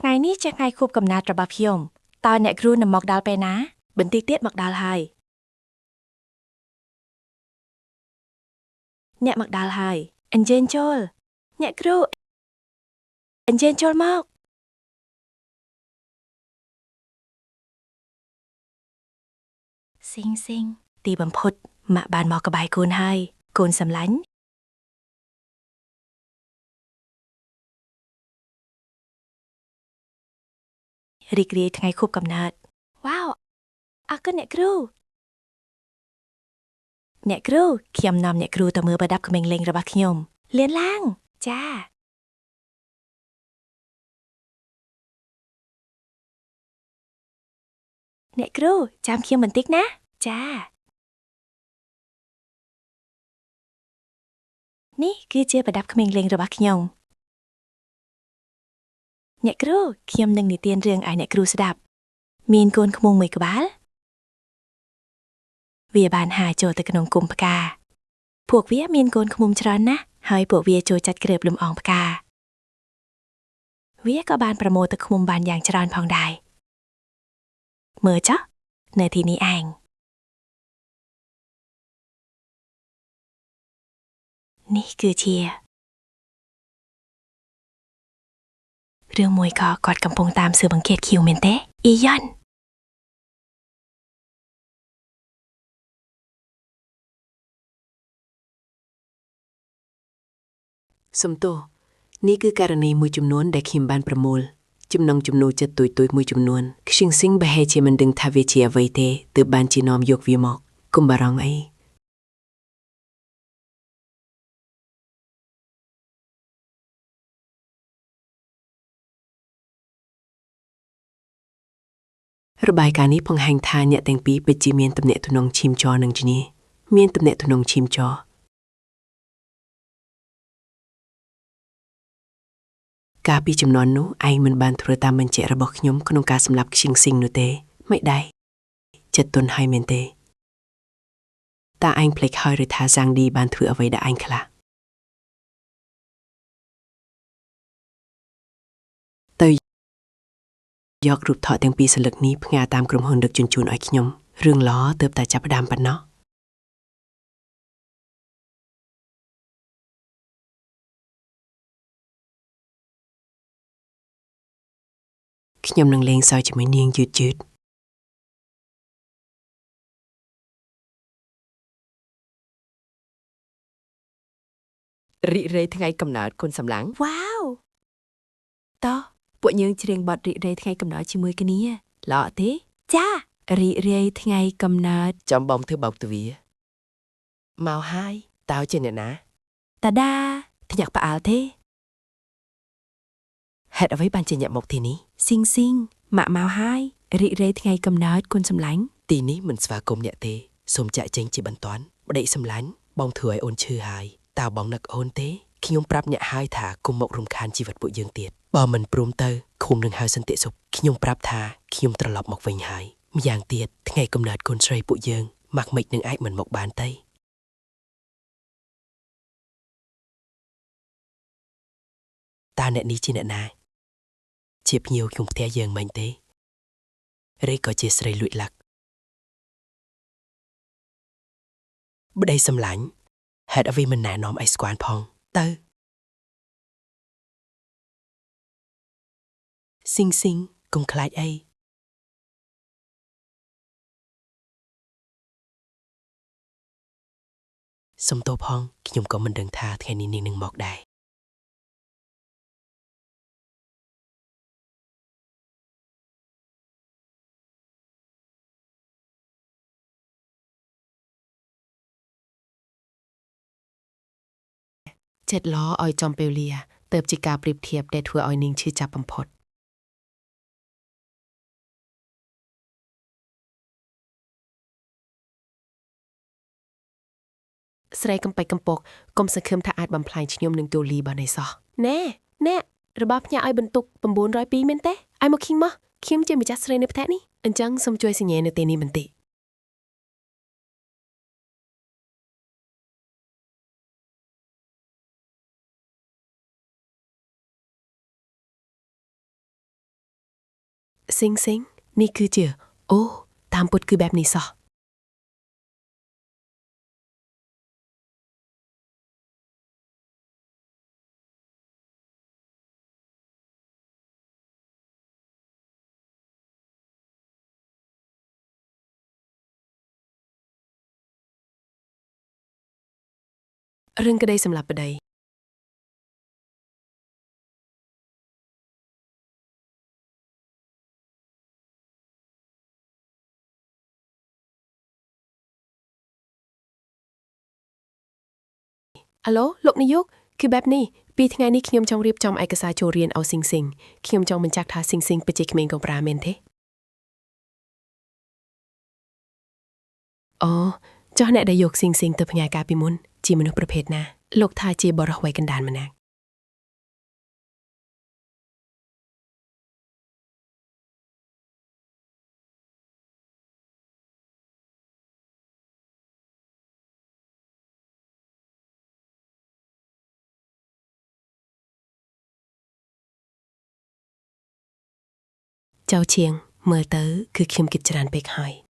ថ្ងៃនេះជាថ្ងៃខួបកំណើតរបស់ខ្ញុំតើអ្នកគ្រូនឹងមកដល់ពេលណាបន្តិចទៀតមកដល់ហើយអ្នកមកដល់ហើយអញ្ជើញចូលអ្នកគ្រូអញ្ជើញចូលមកស៊ីងទីបំផុតម៉ាក់បានមកក្បែរកូនហើយកូនសម្លាញ់រីករាយថ្ងៃខួបកំណើតវ៉ាវអរគុណអ្នកគ្រូខ្ញុំនាំអ្នកគ្រូទៅមើលប្រដាប់ក្មេងលេងរបស់ខ្ញុំលឿនឡើងចាអ្នកគ្រូចាំខ្ញុំបន្តិចណាចានេះគឺជាប្រដាប់ក្មេងលេងរបស់ខ្ញុំអ្នកគ្រូខ្ញុំនឹងនិទានរឿងឲ្យអ្នកគ្រូស្ដាប់មានកូនឃ្មុំមួយក្បាលវាបានហើរចូលទៅក្នុងគុម្ពផ្កាពួកវាមានកូនឃ្មុំច្រើនណាស់ហើយពួកវាចូលចាច់គ្រើបលំអងផ្កាវាក៏បានប្រមូលទឹកឃ្មុំបានយ៉ាងច្រើនផងដែរមើលចុះនៅទីនេះឯងនេះគឺជារឿងមួយក៏គាត់កំពុងតាមស៊ើបអង្កេតឃ្យូមែនទេអ៊ីយ៉នសំទោសនេះគឺករណីមួយចំនួនដែលខ្ញុំបានប្រមូលចំណងចំណូលចិត្តទួយមួយចំនួនខ្ជិងស៊ីងប្រហែលជាមិនដឹងថាវាជាអ្វីទេទើបបានជានាំយកវាមកកុំបារម្ភអីរបាយការណ៍នេះបង្ហាញថាអ្នកទាំងពីរពិតជាមានទំនាក់ទំនងឈាមជ័រនឹងគ្នាមានទំនាក់ទំនងឈាមជ័រកាលពីចំនួននោះឯងមិនបានធ្វើតាមបញ្ជាក់របស់ខ្ញុំក្នុងការសម្លាប់ខ្ជិងស៊ីងនោះទេមិនដែរចិត្តទន់ហើយមែនទេតើឯងភ្លេចហើយឬថាហ្សាំងឌីបានធ្វើអ្វីដល់ឯងខ្លះទៅយករូបថតទាំងពីរសន្លឹកនេះផ្ញើតាមក្រុមហ៊ុនដឹកជញ្ជូនឲ្យខ្ញុំរឿងល្អទើបតែចាប់ផ្ដើមប៉ុណ្ណោះខ្ញុំនឹងលេងសើចជាមួយនាងយឺតរីករាយថ្ងៃកំណើតគុណសម្លាញ់វ៉ាវតោះពួកយើងច្រៀងបទរីករាយថ្ងៃកំណើតជាមួយគ្នាល្អទេចារីករាយថ្ងៃកំណើតចំបំធ្វើបោកទ្វារមកហើយតើជាអ្នកណាតាដាធ្ញាក់ផ្អើលទេហេតុអ្វីបានជាញាក់មកទីនេះស៊ីងម៉ាក់មកហើយរីករាយថ្ងៃកំណើតគុណសម្លាញ់ទីនេះមិនស្វាគមន៍អ្នកទេសូមចាក់ចេញជាបន្ទាន់ប្តីសម្លាញ់បងធ្វើឲ្យអូនឈឺហើយតើបងនឹកអូនទេខ្ញុំប្រាប់អ្នកហើយថាកុំមករំខានជីវិតពួកយើងទៀតបើមិនព្រមទៅឃុំនឹងហៅសន្តិសុខខ្ញុំប្រាប់ថាខ្ញុំត្រឡប់មកវិញហើយម្យ៉ាងទៀតថ្ងៃកំណើតកូនស្រីពួកយើងម៉ាក់មិចនឹងអាចមិនមកបានទេតើអ្នកនេះជាអ្នកណាជាភ្ញៀវក្នុងផ្ទះយើងមិនទេឬក៏ជាស្រីលួចលាក់ប្តីសម្លាញ់ហេតុអ្វីមិនណែនាំឲ្យស្គាល់ផងទៅស៊ីងកុំខ្លាចអីសុំទោសផងខ្ញុំក៏មិនដឹងថាថ្ងៃនេះនាងនឹងមកដែរចិត្តល្អឲ្យចំពេលលាទៅជាការប្រៀបធៀបដែលធ្វើឲ្យនាងឈឺចាប់បំផុតស្រីកំប៉ិចកំពកកុំសង្ឃឹមថាអាចបំផ្លាញខ្ញុំនឹងទូលីបានឯសោះណែរបស់ផ្ញើឲ្យបន្ទុក902មែនទេឲ្យមកខ្ញុំជាម្ចាស់ស្រីនៅផ្ទះនេះអញ្ចឹងសូមជួយសញ្ញានៅទីនេះបន្តិច ซิงซิงนี่คือเจือโอ้ตามปุดคือแบบนี้ซะเรื่องก็ได้สำหรับประใดอัลโหลលោកនាយកគឺបែបនេះពីថ្ងៃនេះខ្ញុំចង់រៀបចំឯកសារចូលរៀនឲ្យស៊ីងស៊ីងខ្ញុំចង់បញ្ជាក់ថាស៊ីងស៊ីងពិតជាក្មេងកំប្រាមែនទេអូចុះអ្នកដែលយកស៊ីងស៊ីងទៅផ្ញើការពីមុនជាមនុស្សប្រភេទណាលោកថាជាបរិសវ័យកណ្ដាលម្នាក់ចៅឈៀងមើលទៅគឺខ្ញុំគិតច្រើនពេកហើយ